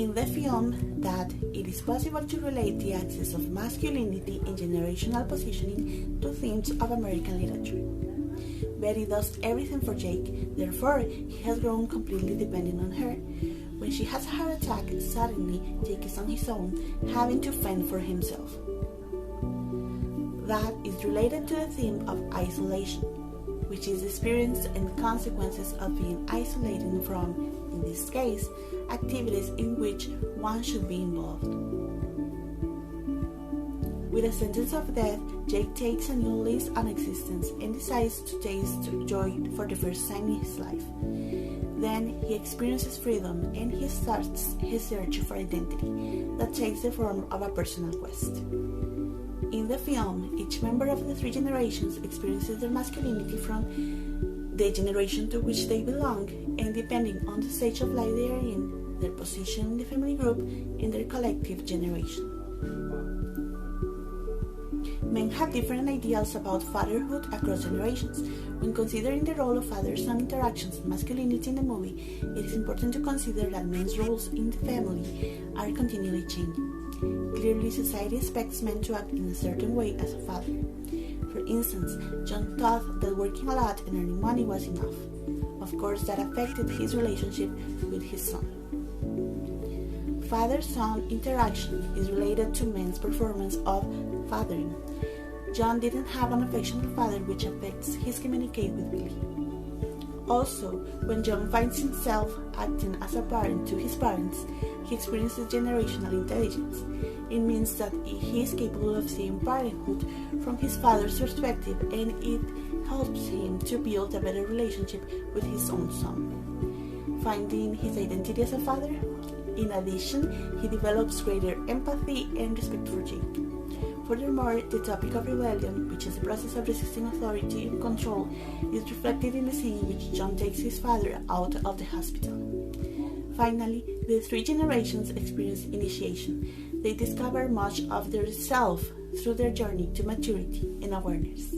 in the film that it is possible to relate the axis of masculinity and generational positioning to themes of American literature. Betty does everything for Jake, therefore he has grown completely dependent on her. When she has a heart attack, suddenly Jake is on his own, having to fend for himself. That is related to the theme of isolation, which is the experience and consequences of being isolated from, in this case, activities in which one should be involved. With a sentence of death, Jake takes a new lease on existence and decides to taste joy for the first time in his life. Then he experiences freedom and he starts his search for identity that takes the form of a personal quest. In the film, each member of the three generations experiences their masculinity from the generation to which they belong, and depending on the stage of life they are in, their position in the family group, and their collective generation. Men have different ideals about fatherhood across generations. When considering the role of father-son interactions and masculinity in the movie, it is important to consider that men's roles in the family are continually changing. Clearly, society expects men to act in a certain way as a father. For instance, John thought that working a lot and earning money was enough. Of course, that affected his relationship with his son. Father-son interaction is related to men's performance of fathering. John didn't have an affectionate father, which affects his communication with Billy. Also, when John finds himself acting as a parent to his parents, he experiences generational intelligence. It means that he is capable of seeing parenthood from his father's perspective, and it helps him to build a better relationship with his own son. Finding his identity as a father, in addition, he develops greater empathy and respect for Jake. Furthermore, the topic of rebellion, which is the process of resisting authority and control, is reflected in the scene in which John takes his father out of the hospital. Finally, the three generations experience initiation. They discover much of their self through their journey to maturity and awareness.